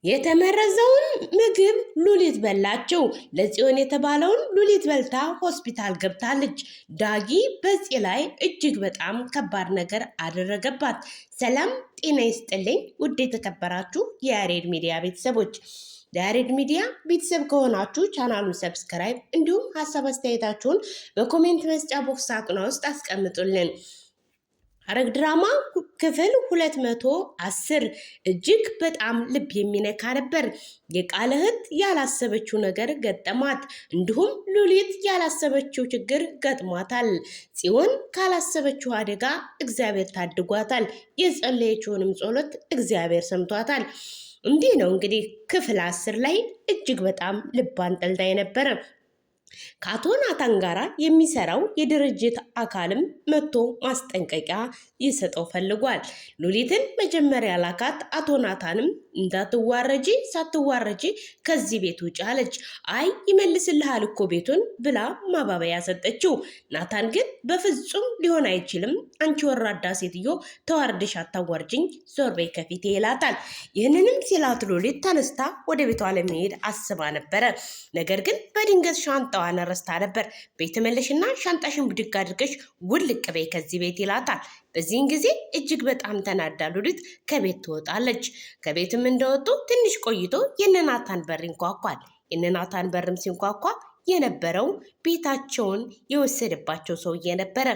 የተመረዘውን ምግብ ሉሊት በላችው። ለጽዮን የተባለውን ሉሊት በልታ ሆስፒታል ገብታለች። ዳጊ በፂ ላይ እጅግ በጣም ከባድ ነገር አደረገባት። ሰላም ጤና ይስጥልኝ ውድ የተከበራችሁ የያሬድ ሚዲያ ቤተሰቦች፣ ለያሬድ ሚዲያ ቤተሰብ ከሆናችሁ ቻናሉን ሰብስክራይብ እንዲሁም ሀሳብ አስተያየታችሁን በኮሜንት መስጫ ቦክስ ሳጥኗ ውስጥ አስቀምጡልን። ሐረግ ድራማ ክፍል 210 እጅግ በጣም ልብ የሚነካ ነበር። የቃል እህት ያላሰበችው ነገር ገጠማት። እንዲሁም ሉሊት ያላሰበችው ችግር ገጥሟታል። ጽዮን ካላሰበችው አደጋ እግዚአብሔር ታድጓታል። የጸለየችውንም ጸሎት እግዚአብሔር ሰምቷታል። እንዲህ ነው እንግዲህ ክፍል 10 ላይ እጅግ በጣም ልብ አንጠልጣይ ነበረ። ከአቶ ናታን ጋራ የሚሰራው የድርጅት አካልም መጥቶ ማስጠንቀቂያ ይሰጠው ፈልጓል። ሉሊትን መጀመሪያ ላካት። አቶ ናታንም እንዳትዋረጂ ሳትዋረጂ ከዚህ ቤት ውጭ አለች። አይ ይመልስልሃል እኮ ቤቱን ብላ ማባበያ ሰጠችው። ናታን ግን በፍጹም ሊሆን አይችልም፣ አንቺ ወራዳ ሴትዮ ተዋርደሽ አታዋርጅኝ፣ ዞር በይ ከፊቴ ይላታል። ይህንንም ሲላት ሉሊት ተነስታ ወደ ቤቷ ለመሄድ አስባ ነበረ። ነገር ግን በድንገት ሻንጣዋን ረስታ ነበር። ቤት መለሽና ሻንጣሽን ብድግ አድርገሽ ውልቅ በይ ከዚህ ቤት ይላታል። በዚህን ጊዜ እጅግ በጣም ተናዳ ሉሊት ከቤት ትወጣለች። ከቤትም እንደወጡ ትንሽ ቆይቶ የነናታን በር ይንኳኳል። የነናታን በርም ሲንኳኳ የነበረው ቤታቸውን የወሰደባቸው ሰውዬ ነበረ።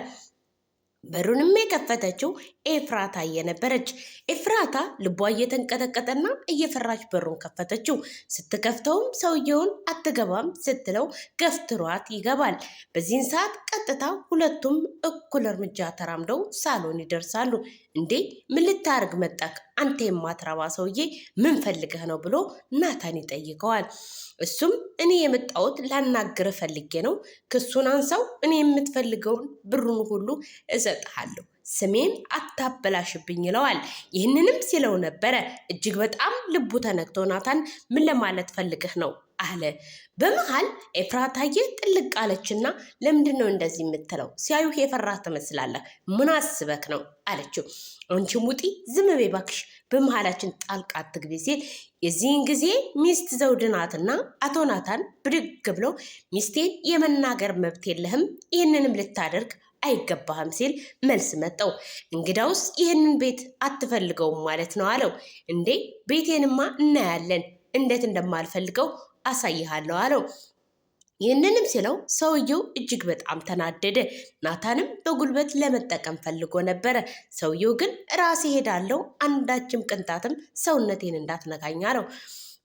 በሩንም የከፈተችው ኤፍራታ የነበረች። ኤፍራታ ልቧ እየተንቀጠቀጠና እየፈራች በሩን ከፈተችው። ስትከፍተውም ሰውየውን አትገባም ስትለው ገፍትሯት ይገባል። በዚህን ሰዓት ቀጥታ ሁለቱም እኩል እርምጃ ተራምደው ሳሎን ይደርሳሉ። እንዴ ምን ልታርግ መጣክ አንተ የማትረባ ሰውዬ ምን ፈልገህ ነው ብሎ ናታን ይጠይቀዋል። እሱም እኔ የመጣሁት ላናግር ፈልጌ ነው፣ ክሱን አንሳው፣ እኔ የምትፈልገውን ብሩን ሁሉ እሰጥሃለሁ፣ ስሜን አታበላሽብኝ ይለዋል። ይህንንም ሲለው ነበረ እጅግ በጣም ልቡ ተነክቶ ናታን ምን ለማለት ፈልገህ ነው አለ። በመሃል ኤፍራታዬ ጥልቅ አለችና ለምንድን ነው እንደዚህ የምትለው? ሲያዩህ የፈራህ ትመስላለህ፣ ምን አስበክ ነው አለችው። አንቺ ሙጢ ዝም በይ እባክሽ፣ በመሃላችን ጣልቃ አትግቢ ሲል የዚህን ጊዜ ሚስት ዘውድ ናትና አቶ ናታን ብድግ ብሎ ሚስቴን የመናገር መብት የለህም፣ ይህንንም ልታደርግ አይገባህም ሲል መልስ መጣው። እንግዳውስ ይህንን ቤት አትፈልገውም ማለት ነው አለው። እንዴ ቤቴንማ እናያለን፣ እንዴት እንደማልፈልገው አሳይሃለሁ አለው። ይህንንም ሲለው ሰውየው እጅግ በጣም ተናደደ። ናታንም በጉልበት ለመጠቀም ፈልጎ ነበረ። ሰውየው ግን ራሴ ሄዳለሁ፣ አንዳችም ቅንጣትም ሰውነቴን እንዳትነካኝ አለው።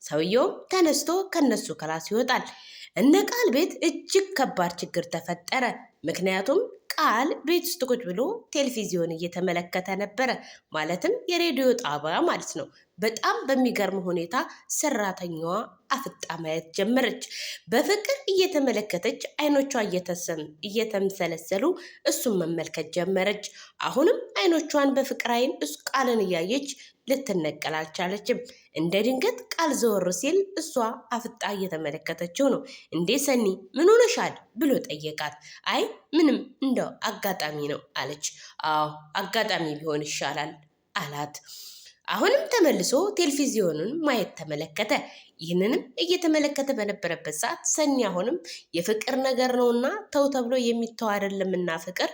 ሰውየውም ተነስቶ ከነሱ ክላስ ይወጣል። እነ ቃል ቤት እጅግ ከባድ ችግር ተፈጠረ። ምክንያቱም ቃል ቤት ውስጥ ቁጭ ብሎ ቴሌቪዥን እየተመለከተ ነበረ። ማለትም የሬዲዮ ጣቢያ ማለት ነው። በጣም በሚገርም ሁኔታ ሰራተኛዋ አፍጣ ማየት ጀመረች። በፍቅር እየተመለከተች አይኖቿ እየተምሰለሰሉ እሱን መመልከት ጀመረች። አሁንም አይኖቿን በፍቅር አይን እሱ ቃልን እያየች ልትነቀል አልቻለችም። እንደ ድንገት ቃል ዘወር ሲል እሷ አፍጣ እየተመለከተችው ነው። እንዴ ሰኒ ምን ሆነሻል ብሎ ጠየቃት። አይ ምንም እንደው አጋጣሚ ነው አለች። አዎ አጋጣሚ ቢሆን ይሻላል አላት። አሁንም ተመልሶ ቴሌቪዥኑን ማየት ተመለከተ። ይህንንም እየተመለከተ በነበረበት ሰዓት ሰኒ አሁንም የፍቅር ነገር ነውና ተው ተብሎ የሚተው አይደለምና ፍቅር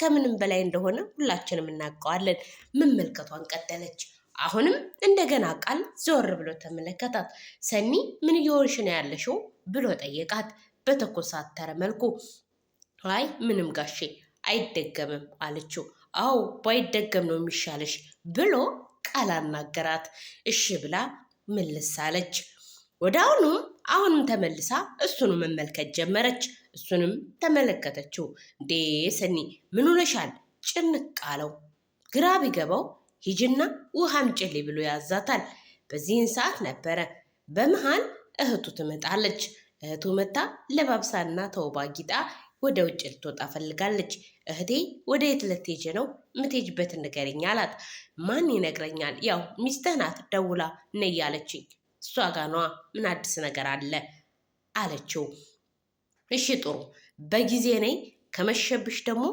ከምንም በላይ እንደሆነ ሁላችንም እናውቀዋለን። መመልከቷን ቀጠለች። አሁንም እንደገና ቃል ዞር ብሎ ተመለከታት። ሰኒ ምን እየሆንሽ ነው ያለሽው ብሎ ጠየቃት በተኮሳተረ መልኩ። አይ ምንም ጋሼ አይደገምም አለችው። አዎ ባይደገም ነው የሚሻለሽ ብሎ ቃል አናገራት። እሺ ብላ መልስ አለች። ወደ አሁንም ተመልሳ እሱኑ መመልከት ጀመረች። እሱንም ተመለከተችው። እንዴ ሰኒ ምን ሆነሻል? ጭንቅ አለው። ግራ ቢገባው ሂጅና ውሃ አምጪልኝ ብሎ ያዛታል። በዚህን ሰዓት ነበረ በመሃል እህቱ ትመጣለች። እህቱ መታ ለባብሳና ተውባ ጊጣ ወደ ውጭ ልትወጣ ፈልጋለች። እህቴ ወደ የት ልትሄጂ ነው? የምትሄጂበትን ንገሪኝ አላት። ማን ይነግረኛል? ያው ሚስትህ ናት ደውላ ነይ ያለችኝ፣ እሷ ጋ ነዋ፣ ምን አዲስ ነገር አለ አለችው። እሺ ጥሩ በጊዜ ነይ፣ ከመሸብሽ ደግሞ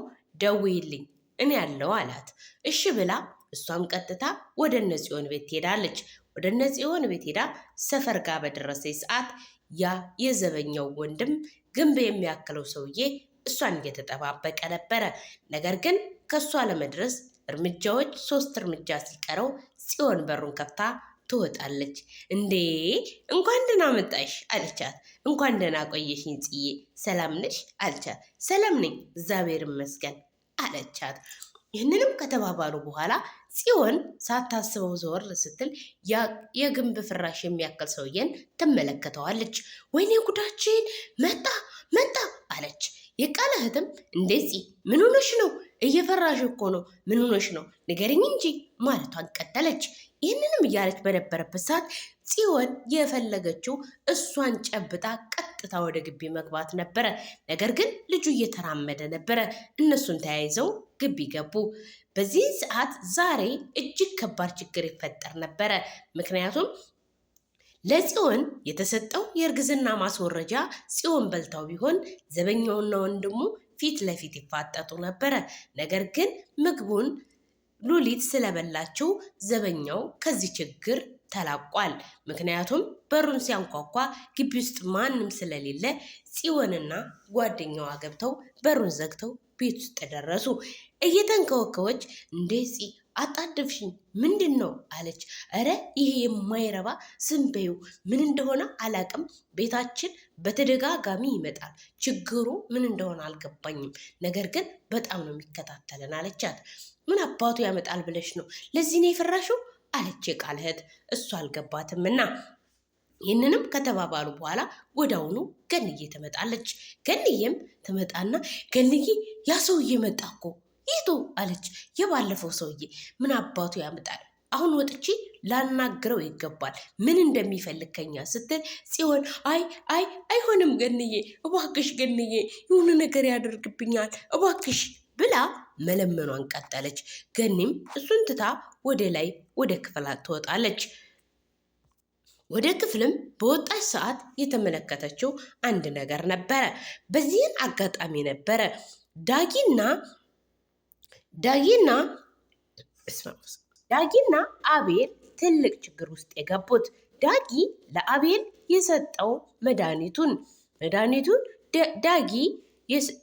ደውይልኝ እኔ ያለው አላት። እሺ ብላ እሷም ቀጥታ ወደ እነ ጽዮን ቤት ትሄዳለች። ወደ እነ ጽዮን ቤት ሄዳ ሰፈር ጋር በደረሰች ሰዓት ያ የዘበኛው ወንድም ግንብ የሚያክለው ሰውዬ እሷን እየተጠባበቀ ነበረ። ነገር ግን ከእሷ ለመድረስ እርምጃዎች 3 እርምጃ ሲቀረው ጽዮን በሩን ከፍታ ትወጣለች። እንዴ እንኳን ደህና መጣሽ አለቻት። እንኳን ደህና ቆየሽኝ ጽዬ፣ ሰላም ነሽ አለቻት። ሰላም ነኝ እግዚአብሔር ይመስገን አለቻት። ይህንንም ከተባባሉ በኋላ ጽዮን ሳታስበው ዘወር ስትል የግንብ ፍራሽ የሚያክል ሰውዬን ትመለከተዋለች። ወይኔ ጉዳችን መጣ መጣ አለች። የቃል እህትም እንደዚህ ምን ሆነሽ ነው? እየፈራሽ እኮ ነው። ምን ሆነሽ ነው? ንገሪኝ እንጂ ማለቷን ቀጠለች። ይህንንም እያለች በነበረበት ሰዓት ጽዮን የፈለገችው እሷን ጨብጣ ቀጥታ ወደ ግቢ መግባት ነበረ። ነገር ግን ልጁ እየተራመደ ነበረ። እነሱን ተያይዘው ግቢ ገቡ። በዚህ ሰዓት ዛሬ እጅግ ከባድ ችግር ይፈጠር ነበረ። ምክንያቱም ለጽዮን የተሰጠው የእርግዝና ማስወረጃ ጽዮን በልታው ቢሆን ዘበኛውና ወንድሙ ፊት ለፊት ይፋጠጡ ነበረ። ነገር ግን ምግቡን ሉሊት ስለበላችው ዘበኛው ከዚህ ችግር ተላቋል። ምክንያቱም በሩን ሲያንኳኳ ግቢ ውስጥ ማንም ስለሌለ ጽዮንና ጓደኛዋ ገብተው በሩን ዘግተው ቤት ውስጥ ደረሱ። እየተንከወከወች እንደዚ አጣደፍሽኝ ምንድን ነው አለች። እረ ይሄ የማይረባ ዝም በይው፣ ምን እንደሆነ አላቅም። ቤታችን በተደጋጋሚ ይመጣል። ችግሩ ምን እንደሆነ አልገባኝም፣ ነገር ግን በጣም ነው የሚከታተለን አለቻት። ምን አባቱ ያመጣል ብለሽ ነው? ለዚህ ነው የፈራሽው አለች የቃል እህት። እሱ አልገባትም እና ይህንንም ከተባባሉ በኋላ ወዳውኑ ገንዬ ትመጣለች። ገንዬም ትመጣና ገንዬ ያ ሰውዬ መጣ እኮ። የቱ አለች። የባለፈው ሰውዬ። ምን አባቱ ያመጣል? አሁን ወጥቼ ላናግረው ይገባል፣ ምን እንደሚፈልግ ከኛ ስትል ጽዮን አይሆንም ገንዬ፣ እባክሽ ገንዬ፣ የሆነ ነገር ያደርግብኛል እባክሽ ብላ መለመኗን ቀጠለች። ገኒም እሱን ትታ ወደ ላይ ወደ ክፍል ትወጣለች። ወደ ክፍልም በወጣች ሰዓት የተመለከተችው አንድ ነገር ነበረ። በዚህን አጋጣሚ ነበረ ዳጊና አቤል ትልቅ ችግር ውስጥ የገቡት። ዳጊ ለአቤል የሰጠው መድኃኒቱን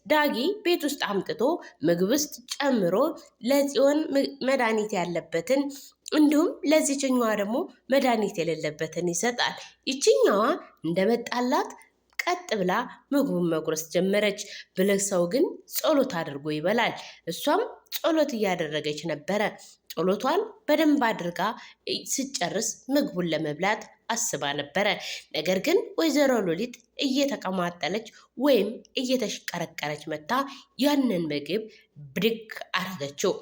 ዳጊ ቤት ውስጥ አምጥቶ ምግብ ውስጥ ጨምሮ ለጽዮን መድኃኒት ያለበትን እንዲሁም ለዚችኛዋ ደግሞ መድኃኒት የሌለበትን ይሰጣል። ይችኛዋ እንደመጣላት ቀጥ ብላ ምግቡን መጉረስ ጀመረች። ብልህ ሰው ግን ጸሎት አድርጎ ይበላል። እሷም ጸሎት እያደረገች ነበረ። ጸሎቷን በደንብ አድርጋ ስጨርስ ምግቡን ለመብላት አስባ ነበረ። ነገር ግን ወይዘሮ ሉሊት እየተቀማጠለች ወይም እየተሽቀረቀረች መታ ያንን ምግብ ብድግ አረገችው።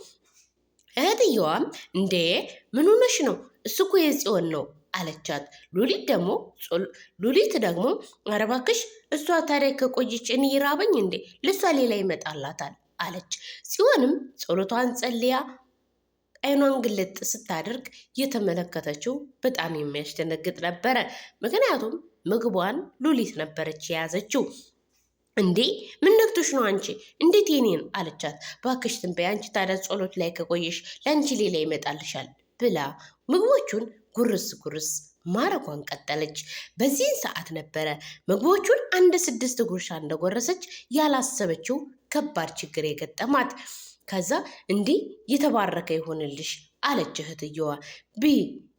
እህትየዋም እንዴ ምን ሆነሽ ነው? እሱ እኮ የጽዮን ነው አለቻት። ሉሊት ደግሞ ኧረ እባክሽ እሷ ታዲያ ከቆየች እኔ ይራበኝ እንዴ? ልሷ ሌላ ይመጣላታል አለች። ጽዮንም ጸሎቷን ጸልያ አይኗን ግልጥ ስታደርግ የተመለከተችው በጣም የሚያስደነግጥ ነበረ። ምክንያቱም ምግቧን ሉሊት ነበረች የያዘችው። እንዴ ምን ነክቶሽ ነው አንቺ? እንዴት የኔን አለቻት። ባክሽ ትንበይ፣ አንቺ ታዲያ ጸሎት ላይ ከቆየሽ ለአንቺ ሌላ ይመጣልሻል ብላ ምግቦቹን ጉርስ ማረጓን ቀጠለች። በዚህን ሰዓት ነበረ ምግቦቹን 6 ጉርሻ እንደጎረሰች ያላሰበችው ከባድ ችግር የገጠማት። ከዛ እንዲህ የተባረከ ይሆንልሽ አለች እህትየዋ።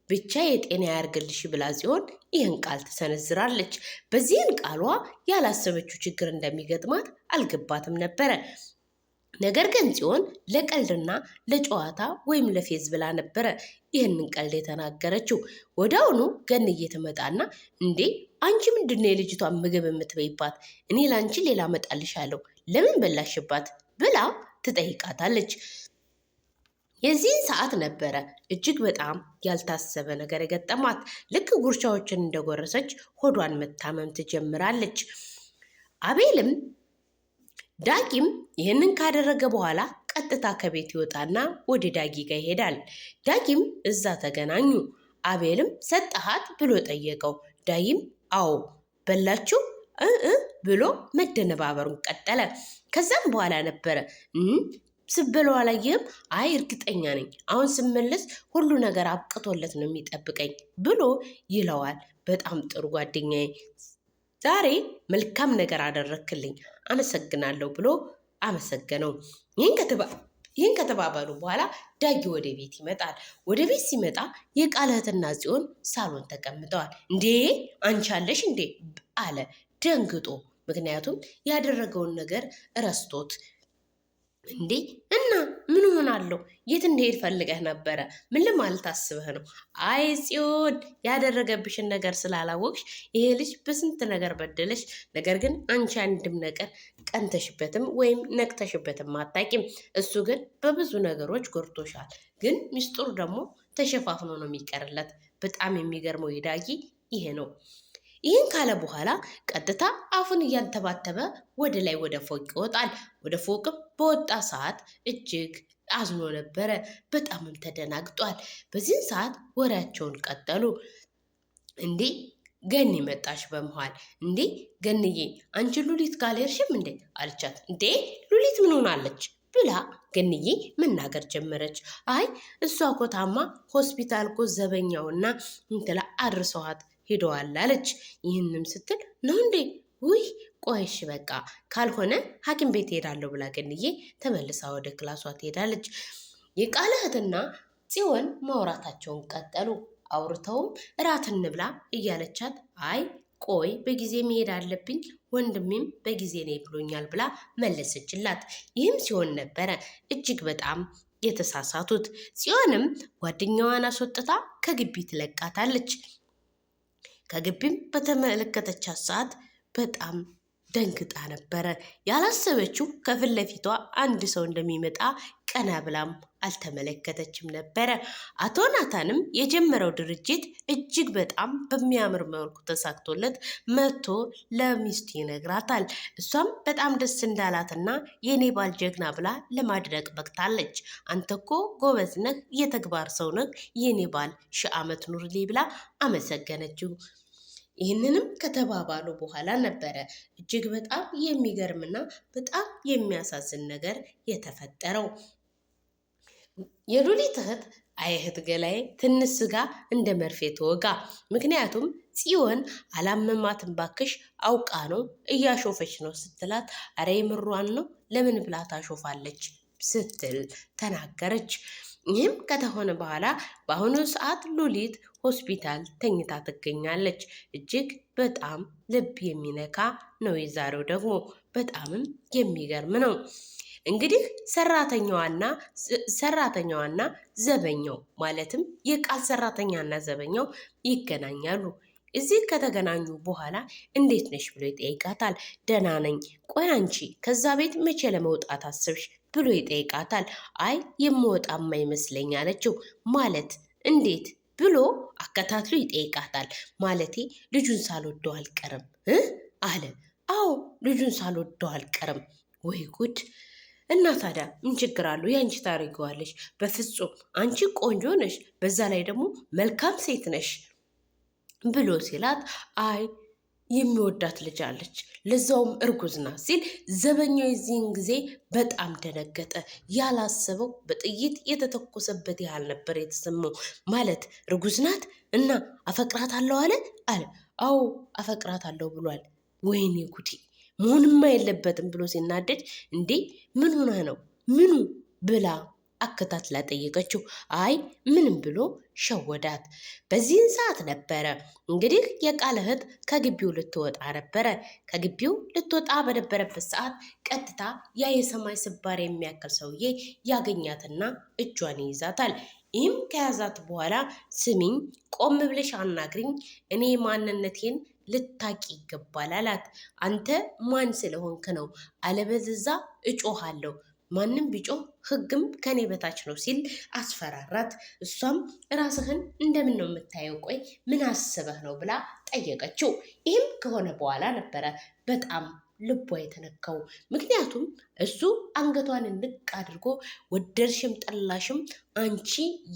ብቻ የጤና ያርግልሽ ብላ ጽዮን ይህን ቃል ትሰነዝራለች። በዚህን ቃሏ ያላሰበችው ችግር እንደሚገጥማት አልገባትም ነበረ። ነገር ግን ጽዮን ለቀልድና ለጨዋታ ወይም ለፌዝ ብላ ነበረ ይህንን ቀልድ የተናገረችው። ወዲያውኑ ገንዬ ትመጣና እንዴ አንቺ ምንድነው የልጅቷን ምግብ የምትበይባት? እኔ ለአንቺ ሌላ መጣልሻለሁ፣ ለምን በላሽባት ብላ ትጠይቃታለች። የዚህን ሰዓት ነበረ እጅግ በጣም ያልታሰበ ነገር የገጠማት። ልክ ጉርሻዎችን እንደጎረሰች ሆዷን መታመም ትጀምራለች። አቤልም ዳጊም ይህንን ካደረገ በኋላ ቀጥታ ከቤት ይወጣና ወደ ዳጊ ጋር ይሄዳል። ዳጊም እዛ ተገናኙ። አቤልም ሰጠሃት ብሎ ጠየቀው። ዳጊም አዎ በላችሁ ብሎ መደነባበሩን ቀጠለ። ከዛም በኋላ ነበረ ስበለው አላየህም? አይ እርግጠኛ ነኝ አሁን ስመለስ ሁሉ ነገር አብቅቶለት ነው የሚጠብቀኝ ብሎ ይለዋል። በጣም ጥሩ ጓደኛዬ፣ ዛሬ መልካም ነገር አደረክልኝ፣ አመሰግናለሁ ብሎ አመሰገነው። ይህን ከተባባሉ በኋላ ዳጊ ወደ ቤት ይመጣል። ወደ ቤት ሲመጣ የቃል እህትና ጽዮን ሳሎን ተቀምጠዋል። እንዴ አንቺ አለሽ እንዴ አለ ደንግጦ፣ ምክንያቱም ያደረገውን ነገር ረስቶት። እንዴ እና ምን ሆናለሁ? የት እንደሄድ ፈልገህ ነበረ? ምን ለማለት አስበህ ነው? አይ ጽዮን፣ ያደረገብሽን ነገር ስላላወቅሽ ይሄ ልጅ በስንት ነገር በደለሽ። ነገር ግን አንቺ አንድም ነገር ቀንተሽበትም ወይም ነቅተሽበትም አታቂም። እሱ ግን በብዙ ነገሮች ጎድቶሻል። ግን ሚስጥሩ ደግሞ ተሸፋፍኖ ነው የሚቀርለት። በጣም የሚገርመው የዳጊ ይሄ ነው። ይህን ካለ በኋላ ቀጥታ አፉን እያንተባተበ ወደ ላይ ወደ ፎቅ ይወጣል። ወደ ፎቅም በወጣ ሰዓት እጅግ አዝኖ ነበረ። በጣምም ተደናግጧል። በዚህን ሰዓት ወሬያቸውን ቀጠሉ። እንዴ ገኒ መጣች በመሃል። እንዴ ገንዬ አንቺ ሉሊት ጋር አልሄድሽም እንዴ አለቻት። እንዴ ሉሊት ምን ሆናለች ብላ ገንዬ መናገር ጀመረች። አይ እሷ ኮታማ ሆስፒታል ኮ ዘበኛውና እንትላ አድርሰዋት ሄደዋል አለች። ይህንም ስትል ነው እንዴ? ውይ ቆይሽ በቃ ካልሆነ ሐኪም ቤት ሄዳለሁ ብላ ገንዬ ተመልሳ ወደ ክላሷ ትሄዳለች። የቃል እህትና ጽዮን ማውራታቸውን ቀጠሉ። አውርተውም እራት እንብላ እያለቻት አይ ቆይ በጊዜ መሄድ አለብኝ ወንድሜም በጊዜ ነይ ብሎኛል ብላ መለሰችላት። ይህም ሲሆን ነበረ እጅግ በጣም የተሳሳቱት። ጽዮንም ጓደኛዋን አስወጥታ ከግቢ ትለቃታለች። ከግቢም በተመለከተቻት ሰዓት በጣም ደንግጣ ነበረ። ያላሰበችው ከፊት ለፊቷ አንድ ሰው እንደሚመጣ ቀና ብላም አልተመለከተችም ነበረ። አቶ ናታንም የጀመረው ድርጅት እጅግ በጣም በሚያምር መልኩ ተሳክቶለት መጥቶ ለሚስቱ ይነግራታል። እሷም በጣም ደስ እንዳላትና የኔ ባል ጀግና ብላ ለማድነቅ በቅታለች። አንተ እኮ ጎበዝ ነህ፣ የተግባር ሰው ነህ፣ የኔ ባል 1000 ዓመት ኑርልኝ ብላ አመሰገነችው። ይህንንም ከተባባሉ በኋላ ነበረ እጅግ በጣም የሚገርምና በጣም የሚያሳዝን ነገር የተፈጠረው። የሉሊት እህት አይ እህት ገላዬ ትንሽ ስጋ እንደ መርፌ ተወጋ። ምክንያቱም ጽዮን አላመማትን ባክሽ አውቃ ነው እያሾፈች ነው ስትላት፣ አረ የምሯን ነው ለምን ብላ ታሾፋለች ስትል ተናገረች። ይህም ከተሆነ በኋላ በአሁኑ ሰዓት ሉሊት ሆስፒታል ተኝታ ትገኛለች። እጅግ በጣም ልብ የሚነካ ነው። የዛሬው ደግሞ በጣምም የሚገርም ነው። እንግዲህ ሰራተኛዋና ዘበኛው ማለትም የቃል ሰራተኛና ዘበኛው ይገናኛሉ። እዚህ ከተገናኙ በኋላ እንዴት ነሽ ብሎ ይጠይቃታል። ደህና ነኝ። ቆይ አንቺ ከዛ ቤት መቼ ለመውጣት አስብሽ ብሎ ይጠይቃታል። አይ የምወጣማ ይመስለኝ አለችው። ማለት እንዴት ብሎ አከታትሎ ይጠይቃታል። ማለቴ ልጁን ሳልወደው አልቀርም አለ። አዎ ልጁን ሳልወደው አልቀርም። ወይ ጉድ! እና ታዲያ ምን ችግር አለው? ያንቺ ታደርጊዋለሽ። በፍጹም አንቺ ቆንጆ ነሽ፣ በዛ ላይ ደግሞ መልካም ሴት ነሽ ብሎ ሲላት፣ አይ የሚወዳት ልጅ አለች ለዛውም እርጉዝ ናት ሲል ዘበኛው የዚህን ጊዜ በጣም ደነገጠ። ያላሰበው በጥይት የተተኮሰበት ያህል ነበር የተሰማው። ማለት እርጉዝ ናት እና አፈቅራታለሁ አለ። አዎ አፈቅራታለሁ ብሏል። ወይኔ ጉዲ! መሆንማ የለበትም ብሎ ሲናደድ፣ እንዴ ምን ሆነ ነው ምኑ ብላ አከታትላ ጠየቀችው። አይ ምንም ብሎ ሸወዳት። በዚህን ሰዓት ነበረ እንግዲህ የቃል እህት ከግቢው ልትወጣ ነበረ። ከግቢው ልትወጣ በነበረበት ሰዓት ቀጥታ ያ የሰማይ ስባሪ የሚያክል ሰውዬ ያገኛትና እጇን ይይዛታል። ይህም ከያዛት በኋላ ስሚኝ፣ ቆም ብለሽ አናግሪኝ፣ እኔ ማንነቴን ልታቂ ይገባል አላት። አንተ ማን ስለሆንክ ነው? አለበለዚያ እጮሃለሁ፣ ማንም ቢጮህ ሕግም ከኔ በታች ነው ሲል አስፈራራት። እሷም ራስህን እንደምን ነው የምታየው? ቆይ ምን አስበህ ነው ብላ ጠየቀችው። ይህም ከሆነ በኋላ ነበረ በጣም ልቧ የተነካው። ምክንያቱም እሱ አንገቷን ንቅ አድርጎ ወደድሽም ጠላሽም አንቺ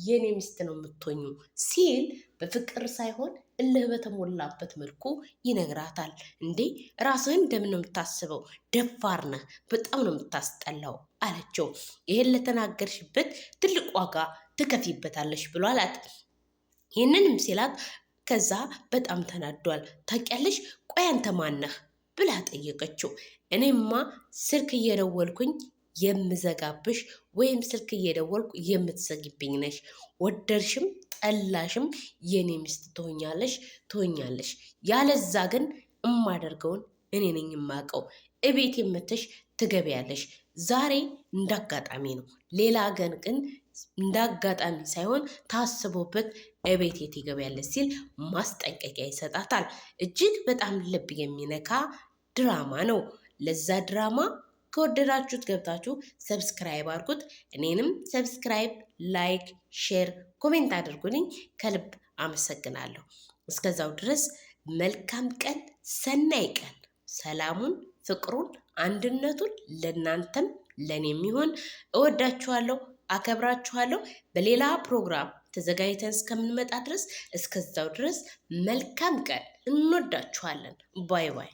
የኔ ሚስት ነው የምትሆኙ ሲል በፍቅር ሳይሆን እልህ በተሞላበት መልኩ ይነግራታል። እንዴ ራስህን እንደምን ነው የምታስበው? ደፋር ነህ፣ በጣም ነው የምታስጠላው አለችው። ይህን ለተናገርሽበት ትልቅ ዋጋ ትከፊበታለሽ ብሎ አላት። ይህንንም ሲላት ከዛ በጣም ተናዷል። ታውቂያለሽ፣ ቆይ አንተ ማነህ ብላ ጠየቀችው። እኔማ ስልክ እየደወልኩኝ የምዘጋብሽ ወይም ስልክ እየደወልኩ የምትዘጊብኝ ነሽ። ወደድሽም ጠላሽም የኔ ሚስት ትሆኛለሽ። ያለዛ ግን እማደርገውን እኔ ነኝ የማውቀው። እቤት የምትሽ ትገቢያለሽ። ዛሬ እንዳጋጣሚ ነው፣ ሌላ ግን እንዳጋጣሚ ሳይሆን ታስቦበት እቤት ትገቢያለሽ ሲል ማስጠንቀቂያ ይሰጣታል። እጅግ በጣም ልብ የሚነካ ድራማ ነው። ለዛ ድራማ ከወደዳችሁት ገብታችሁ ሰብስክራይብ አድርጉት። እኔንም ሰብስክራይብ፣ ላይክ፣ ሼር፣ ኮሜንት አድርጉልኝ። ከልብ አመሰግናለሁ። እስከዛው ድረስ መልካም ቀን፣ ሰናይ ቀን። ሰላሙን፣ ፍቅሩን፣ አንድነቱን ለእናንተም ለእኔም ይሁን። እወዳችኋለሁ፣ አከብራችኋለሁ። በሌላ ፕሮግራም ተዘጋጅተን እስከምንመጣ ድረስ እስከዛው ድረስ መልካም ቀን። እንወዳችኋለን። ባይ ባይ።